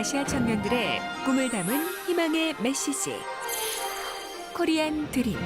아시아 청년들의 꿈을 담은 희망의 메시지 코리안 드림.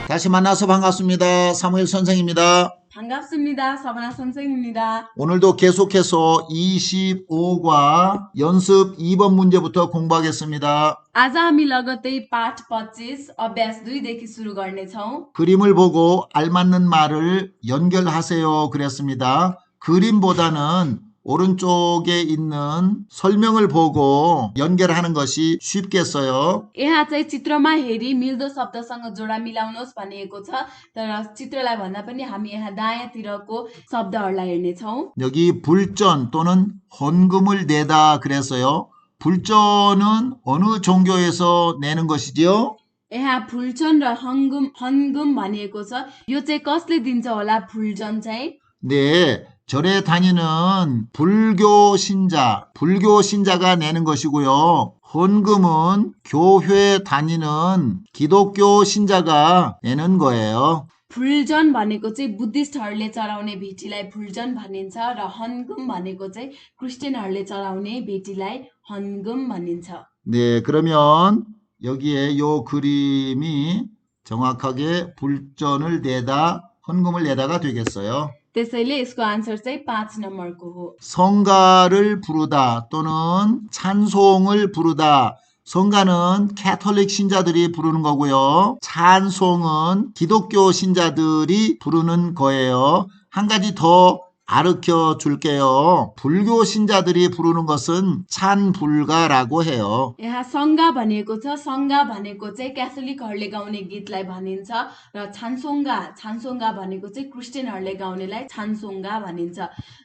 다시 만나서 반갑습니다. 사무엘 선생입니다. 반갑습니다. 서바나 선생입니다. 오늘도 계속해서 25과 연습 2번 문제부터 공부하겠습니다. आज हामी लगत्तै पाठ 25 अभ्यास 2 देखि सुरु गर्नेछौं। 그림을 보고 알맞는 말을 연결하세요 그랬습니다. 그림보다는 오른쪽에 있는 설명을 보고 연결하는 것이 쉽겠어요. यहाँ चाहिँ चित्रमा हेरी मिल्दो शब्दसँग जोडा मिलाउनुहोस् भनिएको छ। तर चित्रलाई भन्दा पनि हामी यहाँ दायाँतिरको शब्दहरूलाई हेर्नेछौं। 여기 불전 또는 헌금을 내다 그랬어요. 불전은 어느 종교에서 내는 것이지요? यहाँ फुलचन र हन्गुम भनिएको छ। यो चाहिँ कसले दिन्छ होला फुलचन चाहिँ? 네, 절에 다니는 불교 신자가 내는 것이고요. 헌금은 교회 다니는 기독교 신자가 내는 거예요. फुलजन भनेको चाहिँ बुद्धिस्टहरूले चढाउने भेटीलाई फुलजन भनिन्छ र हन्गुम भनेको चाहिँ क्रिस्चियनहरूले चढाउने भेटीलाई हन्गुम भनिन्छ। 네, 그러면 여기에 요 그림이 정확하게 불전을 내다, 헌금을 내다가 되겠어요. त्यसैले यसको आन्सर चाहिँ 5 नम्बरको हो। 성가를 부르다 또는 찬송을 부르다. 성가는 캐톨릭 신자들이 부르는 거고요. 찬송은 기독교 신자들이 부르는 거예요. 한 가지 더 가르쳐 줄게요. 불교 신자들이 부르는 것은 찬불가라고 해요. यहाँ सङ्गा भनेको छ। सङ्गा भनेको चाहिँ क्याथोलिकहरूले गाउने गीतलाई भनिन्छ र छानसोङ्गा भनेको चाहिँ क्रिस्चियनहरूले गाउनेलाई छानसोङ्गा भनिन्छ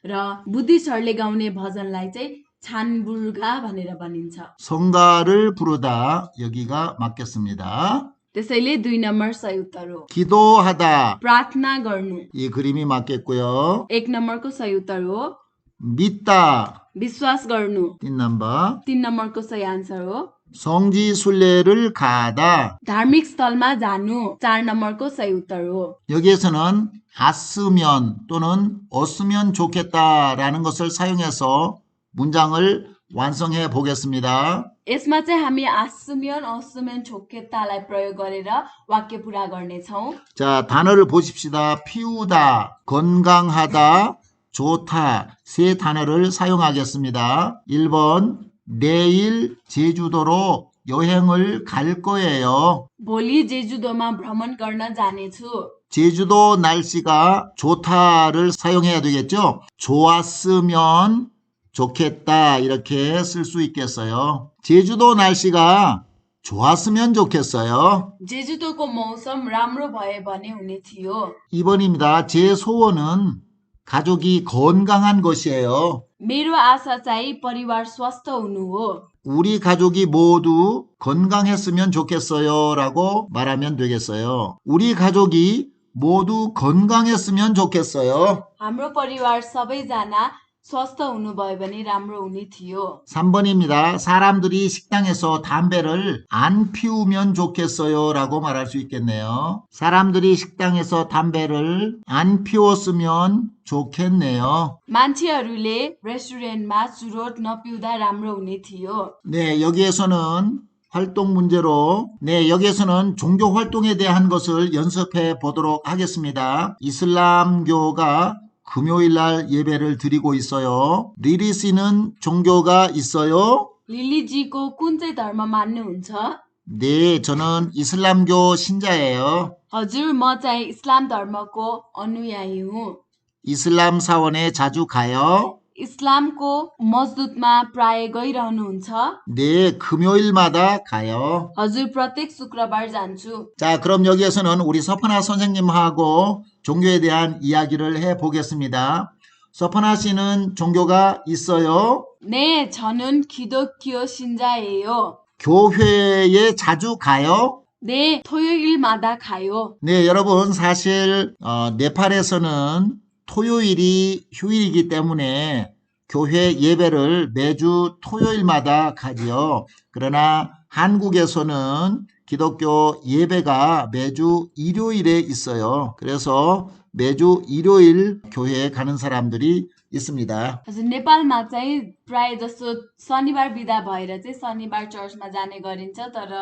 र बुद्धिस्टहरूले गाउने भजनलाई चाहिँ छानबुर्गा भनेर भनिन्छ। 성가를 부르다 여기가 맞겠습니다. त्यसैले 2 नम्बर सही उत्तर हो। 기도하다 प्रार्थना गर्नु 이 그림이 맞겠고요. 1 नम्बरको सही उत्तर हो। 믿다 विश्वास गर्नु 3 넘버 3 नम्बरको सही आन्सर हो। 성지순례를 가다 धार्मिक स्थलमा जानु 4 नम्बरको सही उत्तर हो। 여기에서는 갔으면 또는 없으면 좋겠다라는 것을 사용해서 문장을 완성해 보겠습니다. यसमा चाहिँ हामी आसुमेन असुमेन छोकेतालाई प्रयोग गरेर वाक्य पूरा गर्नेछौँ। 자, 단어를 보십시다. 피우다, 건강하다, 좋다 세 단어를 사용하겠습니다. 1번 내일 제주도로 여행을 갈 거예요. भोलि जेजुदोमा भ्रमण गर्न जानेछु। 제주도 날씨가 좋다를 사용해야 되겠죠. 좋았으면 좋겠다 이렇게 쓸 수 있겠어요. 제주도 날씨가 좋았으면 좋겠어요. जेजुदोको मौसम राम्रो भए भने हुने थियो। 2번입니다. 제 소원은 가족이 건강한 것이에요. मेरो आशा चाहिँ परिवार स्वस्थ हुनु हो। 우리 가족이 모두 건강했으면 좋겠어요 라고 말하면 되겠어요. 우리 가족이 모두 건강했으면 좋겠어요. हाम्रो परिवार सबैजना स्वस्थ हुनुभयो भने राम्रो हुने थियो। 3번입니다. 사람들이 식당에서 담배를 안 피우면 좋겠어요 라고 말할 수 있겠네요. 사람들이 식당에서 담배를 안 피웠으면 좋겠네요. मान्छेहरूले रेस्टुरेन्टमा चुरोट नपिउँदा राम्रो हुने थियो। 네, 여기에서는 활동 문제로 여기에서는 종교 활동에 대한 것을 연습해 보도록 하겠습니다. 이슬람교가 금요일 날 예배를 드리고 있어요. 리리 씨는 종교가 있어요? लिलीजीको कुन चाहिँ धर्म मान्नुहुन्छ? 네, 저는 이슬람교 신자예요. हजुर, म चाहिँ इस्लाम धर्मको अनुयायी हुँ। 이슬람 사원에 자주 가요? इस्लामको मस्जिदमा प्राय गइरहनुहुन्छ? 네, 금요일마다 가요. हजुर, प्रत्येक शुक्रबार जान्छु। 자, 그럼 여기에서는 우리 서파나 선생님하고 종교에 대한 이야기를 해 보겠습니다. 서파나 씨는 종교가 있어요? 네, 저는 기독교 신자예요. 교회에 자주 가요? 네, 토요일마다 가요. 네, 여러분 사실 네팔에서는 토요일이 휴일이기 때문에 교회 예배를 매주 토요일마다 가지요. 그러나 한국에서는 기독교 예배가 매주 일요일에 있어요. 그래서 매주 일요일 교회에 가는 사람들이 있습니다. हजुर नेपालमा चाहिँ प्राय जसो शनिबार बिदा भएर चाहिँ शनिबार चर्चमा जाने गरिन्छ तर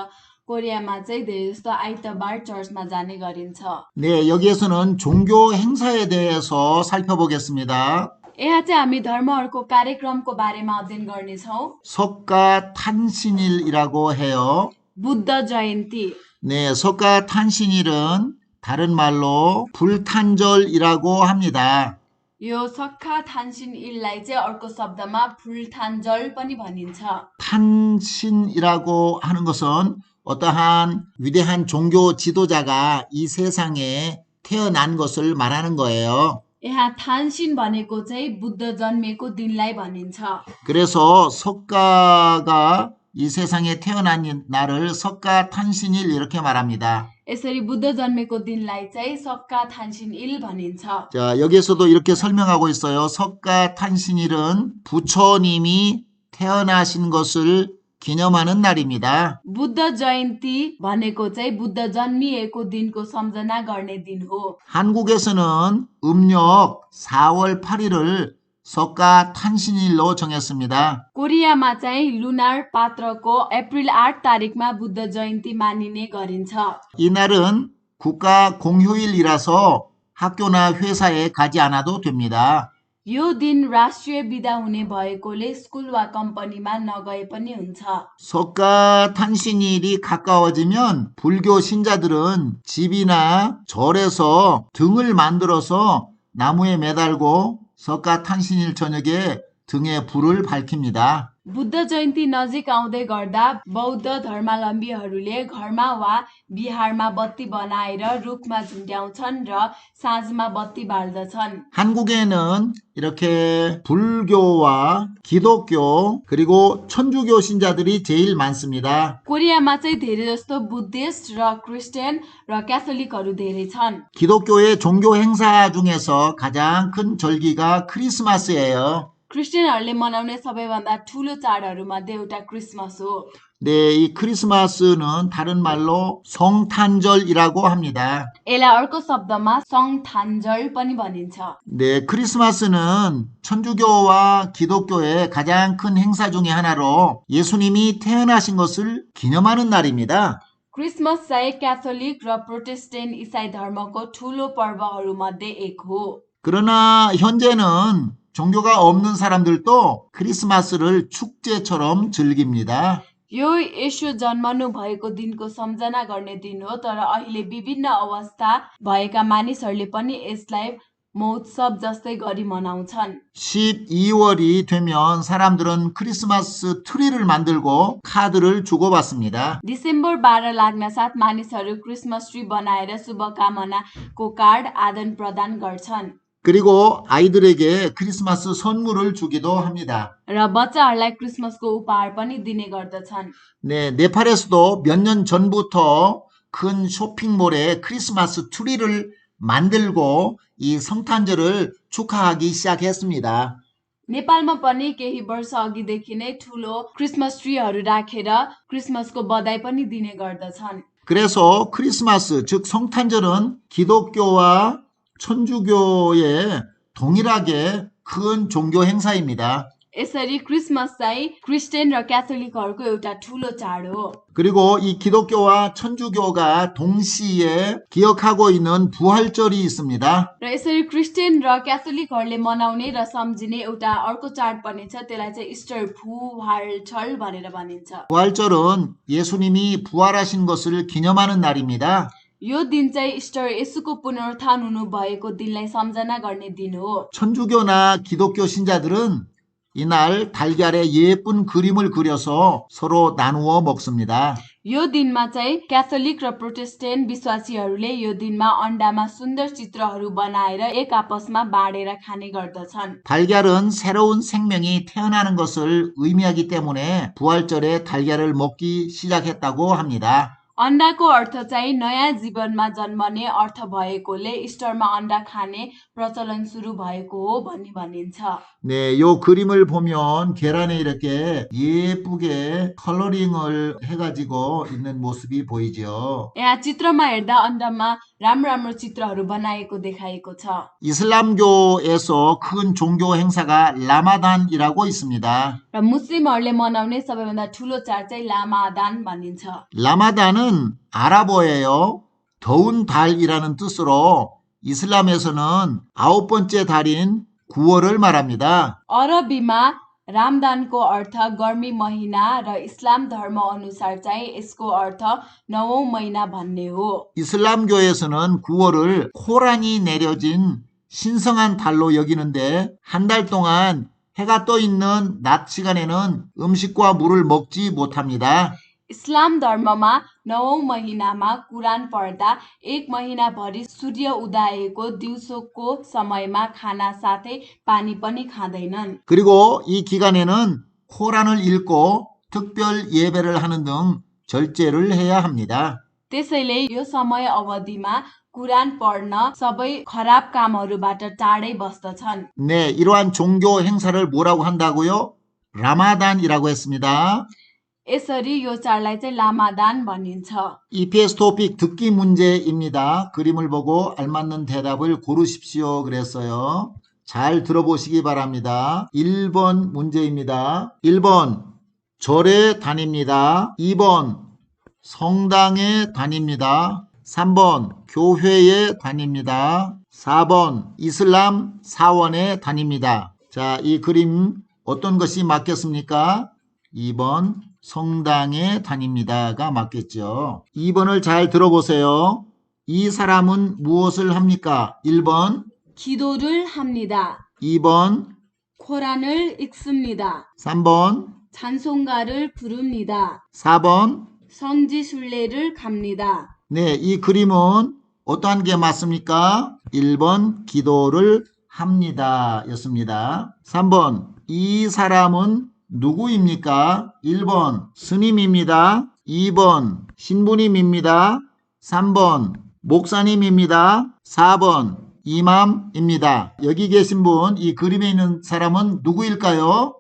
कोरियामा चाहिँ धेरै जस्तो आइतबार चर्चमा जाने गरिन्छ 네, 여기에서는 종교 행사에 대해서 살펴보겠습니다. यहाँ चाहिँ हामी धर्महरूको कार्यक्रमको बारेमा अध्ययन गर्नेछौँ 석가탄신일이라고 해요. बुद्ध जयन्ती 네, 석가탄신일은 다른 말로 불탄절이라고 합니다. यो सक्खा थान्सिन इललाई चाहिँ अर्को शब्दमा फुलठान्जल पनि भनिन्छ 탄신이라고 하는 것은 어떠한 위대한 종교 지도자가 이 세상에 태어난 것을 말하는 거예요. यहाँ थान्सिन भनेको चाहिँ बुद्ध जन्मेको दिनलाई भनिन्छ 그래서 석가가 이 세상에 태어난 날을 석가탄신일 이렇게 말합니다. यसरी बुद्ध जन्मेको दिनलाई चाहिँ सक्का थान्सिन इल भनिन्छ 자, 여기에서도 이렇게 설명하고 있어요. 석가탄신일은 부처님이 태어나신 것을 기념하는 날입니다. बुद्ध जयन्ती भनेको चाहिँ बुद्ध जन्मिएको दिनको सम्झना गर्ने दिन हो 한국에서는 음력 4월 8일을 석가탄신일로 정했습니다. कोरियामा चाहिँ लुनार पात्रको अप्रिल 8 तारिकमा बुद्ध जयन्ती मानिने गरिन्छ 이날은 국가 공휴일이라서 학교나 회사에 가지 않아도 됩니다. यो दिन राष्ट्रिय बिदा हुने भएकोले स्कुल वा कम्पनीमा नगए पनि हुन्छ 석가탄신일이 가까워지면 불교 신자들은 집이나 절에서 등을 만들어서 나무에 매달고 석가탄신일 저녁에 등에 불을 밝힙니다. बुद्ध जयन्ती नजिक आउँदै गर्दा बौद्ध धर्मावलम्बीहरूले घरमा वा बिहारमा बत्ती बनाएर रुखमा झुन्ड्याउँछन् र साँझमा बत्ती बाल्दछन् 한국에는 이렇게 불교와 기독교 그리고 천주교 신자들이 제일 많습니다. कोरियामा चाहिँ धेरै जस्तो बुद्धिस्ट र क्रिस्चियन र क्याथोलिकहरू धेरै छन् 기독교의 종교 행사 중에서 가장 큰 절기가 크리스마스예요. क्रिस्चियनहरूले मनाउने सबैभन्दा ठुलो चाडहरूमध्ये एउटा क्रिसमस हो 네, 이 크리스마스는 다른 말로 성탄절이라고 합니다. यसलाई अर्को शब्दमा सङ्ठान्जल पनि भनिन्छ 네, 크리스마스는 천주교와 기독교의 가장 큰 행사 중에 하나로 예수님이 태어나신 것을 기념하는 날입니다. क्रिसमस चाहिँ क्याथोलिक र प्रोटेस्टेन्ट इसाई धर्मको ठुलो पर्वहरूमध्ये एक हो 그러나 현재는 종교가 없는 사람들도 크리스마스를 축제처럼 즐깁니다. यो येशू जन्मनु भएको दिनको सम्झना गर्ने दिन हो तर अहिले विभिन्न अवस्था भएका मानिसहरूले पनि यसलाई महोत्सव जस्तै गरी मनाउँछन् 12월이 되면 사람들은 크리스마스 트리를 만들고 카드를 주고받습니다. डिसेम्बर 12 लाग्न साथ मानिसहरू क्रिसमस ट्री बनाएर शुभकामनाको कार्ड आदान प्रदान गर्छन् 그리고 아이들에게 크리스마스 선물을 주기도 합니다. र बच्चाहरूलाई क्रिसमसको उपहार पनि दिने गर्दछन् 네, 네팔에서도 몇 년 전부터 큰 쇼핑몰에 크리스마스 트리를 만들고 이 성탄절을 축하하기 시작했습니다. नेपालमा पनि केही वर्ष अघिदेखि नै ठुलो क्रिसमस ट्रीहरू राखेर क्रिसमसको बधाई पनि दिने गर्दछन् 그래서 크리스마스, 즉 성탄절은 기독교와 천주교의 동일하게 큰 종교 행사입니다. यसरी क्रिसमस चाहिँ क्रिस्चियन र क्याथोलिकहरूको एउटा ठुलो चाड हो 그리고 이 기독교와 천주교가 동시에 기억하고 있는 부활절이 있습니다. र यसरी क्रिस्चियन र क्याथोलिकहरूले मनाउने र सम्झिने एउटा अर्को चाड पनि छ त्यसलाई चाहिँ इस्टर फुहालछल भनेर भनिन्छ 부활절은 예수님이 부활하신 것을 기념하는 날입니다. यो दिन चाहिँ इस्टर येशूको पुनरुत्थान हुनु भएको दिनलाई सम्झना गर्ने दिन हो 천주교나 기독교 신자들은 이날 달걀에 예쁜 그림을 그려서 서로 나누어 먹습니다. यो दिनमा चाहिँ क्याथोलिक र प्रोटेस्टेन्ट विश्वासीहरूले यो दिनमा अन्डामा सुन्दर चित्रहरू बनाएर एक आपसमा बाँडेर खाने गर्दछन् 달걀은 새로운 생명이 태어나는 것을 의미하기 때문에 부활절에 달걀을 먹기 시작했다고 합니다. अन्डाको अर्थ चाहिँ नयाँ जीवनमा जन्मने अर्थ भएकोले इस्टरमा अन्डा खाने प्रचलन सुरु भएको हो भनी भनिन्छ 네, 요 그림을 보면 계란에 이렇게 예쁘게 컬러링을 해가지고 있는 모습이 보이죠. यहाँ चित्रमा हेर्दा अन्डामा राम्रो राम्रो चित्रहरू बनाएको देखाएको छ। 이슬람교에서 큰 종교 행사가 라마단이라고 있습니다. र मुस्लिमहरूले मनाउने सबैभन्दा ठुलो चाड चाहिँ लामादान भनिन्छ। 라마단은 아랍어예요. 더운 달이라는 뜻으로 이슬람에서는 9번째 달인 9월을 말합니다. अरबीमा रामदानको अर्थ गर्मी महिना र इस्लाम धर्म अनुसार चाहिँ यसको अर्थ 9औं महिना भन्ने हो। 이슬람교에서는 9월을 코란이 내려진 신성한 달로 여기는데 한 달 동안 해가 떠 있는 낮 시간에는 음식과 물을 먹지 못합니다. इस्लाम धर्ममा 9औं महिनामा कुरान पढ्दा एक महिनाभरि सूर्य उदाएको दिउँसोको समयमा खाना साथै पानी पनि खाँदैनन्। 그리고 이 기간에는 코란을 읽고 특별 예배를 하는 등 절제를 해야 합니다. त्यसैले यो समय अवधिमा कुरान पढ्न सबै खराब कामहरूबाट टाढै बस्दछन्। 네, 이러한 종교 행사를 뭐라고 한다고요? 라마단이라고 했습니다. यसरी यो चाडलाई चाहिँ लामादान भनिन्छ। EPS 토픽 듣기 문제입니다. 그림을 보고 알맞는 대답을 고르십시오 그랬어요. 잘 들어보시기 바랍니다. 1번 문제입니다. 1번 절에 다닙니다. 2번 성당에 다닙니다. 3번 교회에 다닙니다. 4번 이슬람 사원에 다닙니다. 자, 이 그림 어떤 것이 맞겠습니까? 2번 성당에 다닙니다가 맞겠죠. 2번을 잘 들어보세요. 이 사람은 무엇을 합니까? 1번 기도를 합니다. 2번 코란을 읽습니다. 3번 찬송가를 부릅니다. 4번 성지순례를 갑니다. 네, 이 그림은 어떠한 게 맞습니까? 1번 기도를 합니다 였습니다. 3번 이 사람은 누구입니까? 1번 스님입니다. 2번 신부님입니다. 3번 목사님입니다. 4번 이맘입니다. 여기 계신 분, 이 그림에 있는 사람은 누구일까요?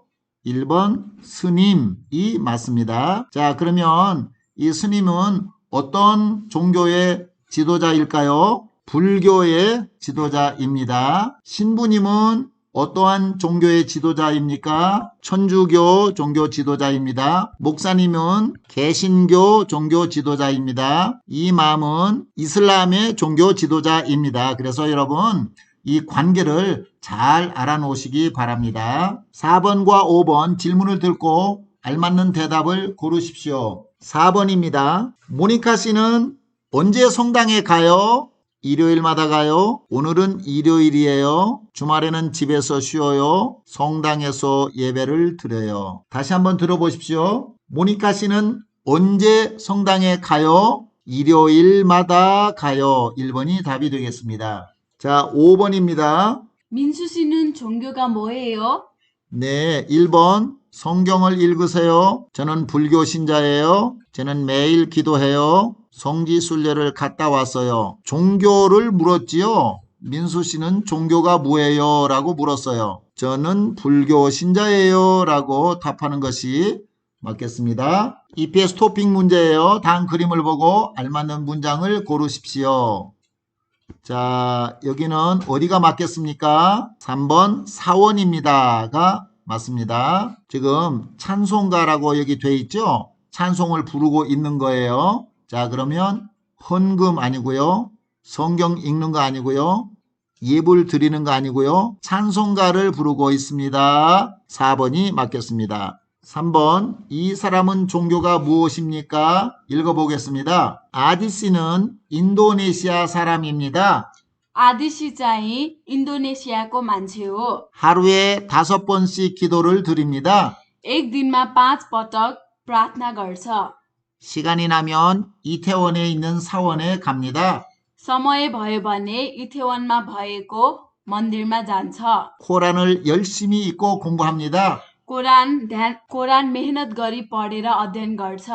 1번 스님이 맞습니다. 자, 그러면 이 스님은 어떤 종교의 지도자일까요? 불교의 지도자입니다. 신부님은 어떠한 종교의 지도자입니까? 천주교 종교 지도자입니다. 목사님은 개신교 종교 지도자입니다. 이맘은 이슬람의 종교 지도자입니다. 그래서 여러분 이 관계를 잘 알아놓으시기 바랍니다. 4번과 5번 질문을 듣고 알맞는 대답을 고르십시오. 4번입니다. 모니카 씨는 언제 성당에 가요? 일요일마다 가요. 오늘은 일요일이에요. 주말에는 집에서 쉬어요. 성당에서 예배를 드려요. 다시 한번 들어보십시오. 모니카 씨는 언제 성당에 가요? 일요일마다 가요. 1번이 답이 되겠습니다. 자, 5번입니다. 민수 씨는 종교가 뭐예요? 네, 1번 성경을 읽으세요. 저는 불교 신자예요. 저는 매일 기도해요. 성지순례를 갔다 왔어요. 종교를 물었지요. 민수 씨는 종교가 뭐예요? 라고 물었어요. 저는 불교 신자예요. 라고 답하는 것이 맞겠습니다. EPS 토픽 문제예요. 다음 그림을 보고 알맞는 문장을 고르십시오. 자, 여기는 어디가 맞겠습니까? 3번 사원입니다가 맞습니다. 지금 찬송가라고 여기 돼 있죠? 찬송을 부르고 있는 거예요. 자, 그러면 헌금 아니고요. 성경 읽는 거 아니고요. 예불 드리는 거 아니고요. 찬송가를 부르고 있습니다. 4번이 맞겠습니다. 3번 이 사람은 종교가 무엇입니까? 읽어보겠습니다. 아디씨는 인도네시아 사람입니다. आदिशी चाहिँ इन्डोनेसियाको मान्छे हो। 하루에 5번씩 기도를 드립니다. एक दिनमा 5 पटक प्रार्थना गर्छ। 시간이 나면 이태원에 있는 사원에 갑니다. समय भयो भने इथेवनमा भएको मन्दिरमा जान्छ। 코란을 열심히 읽고 공부합니다. कोरान मेहनत गरी पढेर अध्ययन गर्छ।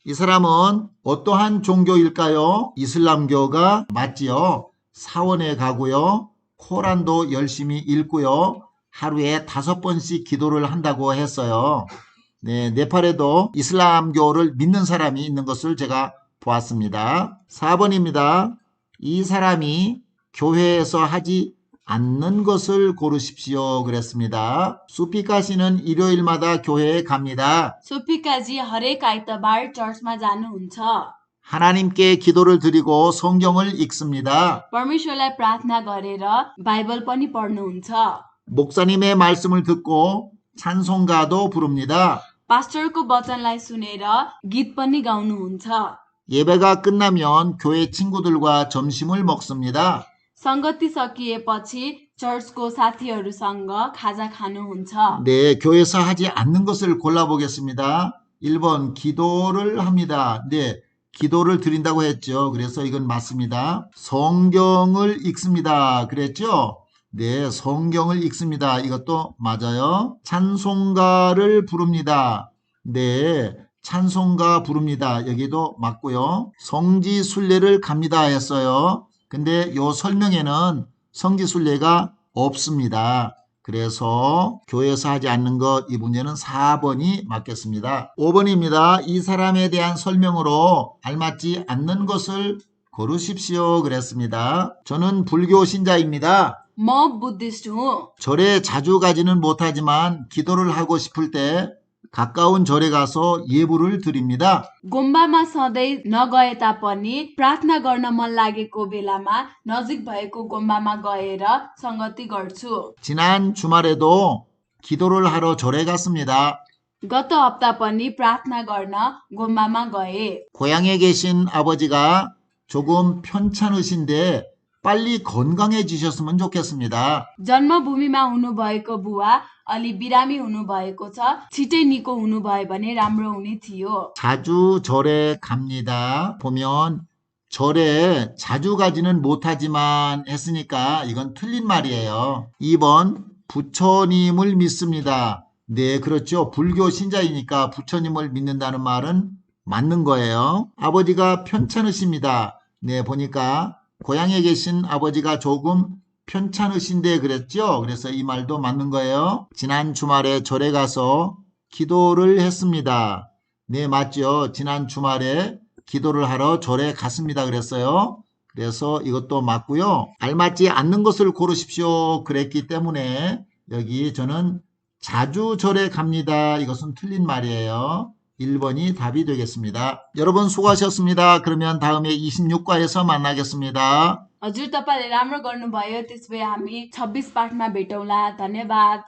이 사람은 어떠한 종교일까요? 이슬람교가 맞지요. 사원에 가고요. 코란도 열심히 읽고요. 하루에 5번씩 기도를 한다고 했어요. 네, 네팔에도 이슬람교를 믿는 사람이 있는 것을 제가 보았습니다. 4번입니다. 이 사람이 교회에서 하지 않는 것을 고르십시오. 그랬습니다. 수피카 씨는 일요일마다 교회에 갑니다. सोफिकाजी हरेक आइतबार चर्चमा जानुहुन्छ 하나님께 기도를 드리고 성경을 읽습니다. परमेश्वरलाई प्रार्थना गरेर बाइबल पनि पढ्नुहुन्छ 목사님의 말씀을 듣고 찬송가도 부릅니다. पास्टरको वचनलाई सुनेर गीत पनि गाउनुहुन्छ 예배가 끝나면 교회 친구들과 점심을 먹습니다. संगति सकिएपछि चर्चको साथीहरूसँग खाजा खानुहुन्छ 네, 교회에서 하지 않는 것을 골라보겠습니다. 1번 기도를 합니다. 네, 기도를 드린다고 했죠. 그래서 이건 맞습니다. 성경을 읽습니다. 그랬죠? 네, 성경을 읽습니다. 이것도 맞아요. 찬송가를 부릅니다. 네, 찬송가 부릅니다. 여기도 맞고요. 성지순례를 갑니다 했어요. 근데 요 설명에는 성지순례가 없습니다. 그래서 교회에서 하지 않는 것, 이 문제는 4번이 맞겠습니다. 5번입니다. 이 사람에 대한 설명으로 알맞지 않는 것을 고르십시오. 그랬습니다. 저는 불교 신자입니다. म बुद्धिस्ट हुँ 절에 자주 가지는 못하지만 기도를 하고 싶을 때 가까운 절에 가서 예불을 드립니다. गुम्बामा सधैँ नगए तापनि प्रार्थना गर्न मन लागेको बेलामा नजिक भएको गुम्बामा गएर संगति गर्छु 지난 주말에도 기도를 하러 절에 갔습니다. गत हप्ता पनि प्रार्थना गर्न गुम्बामा गए 고향에 계신 아버지가 조금 편찮으신데 빨리 건강해지셨으면 좋겠습니다. जन्मभूमिमा हुनुभएको बुवा अलि बिरामी हुनुभएको छ छिटै निको हुनुभयो भने राम्रो हुने थियो 자주 절에 갑니다. 보면 절에 자주 가지는 못하지만 했으니까 이건 틀린 말이에요. 2번 부처님을 믿습니다. 네, 그렇죠. 불교 신자이니까 부처님을 믿는다는 말은 맞는 거예요. 아버지가 편찮으십니다. 네, 보니까 고향에 계신 아버지가 조금 편찮으신데 그랬죠? 그래서 이 말도 맞는 거예요. 지난 주말에 절에 가서 기도를 했습니다. 네, 맞죠? 지난 주말에 기도를 하러 절에 갔습니다. 그랬어요. 그래서 이것도 맞고요. 알맞지 않는 것을 고르십시오. 그랬기 때문에 여기 저는 자주 절에 갑니다. 이것은 틀린 말이에요. 1번이 답이 되겠습니다. 여러분 수고하셨습니다. 그러면 다음에 26과에서 만나겠습니다. हजुर तपाईँले राम्रो गर्नुभयो त्यसो भए हामी 26 पाठमा भेटौँला धन्यवाद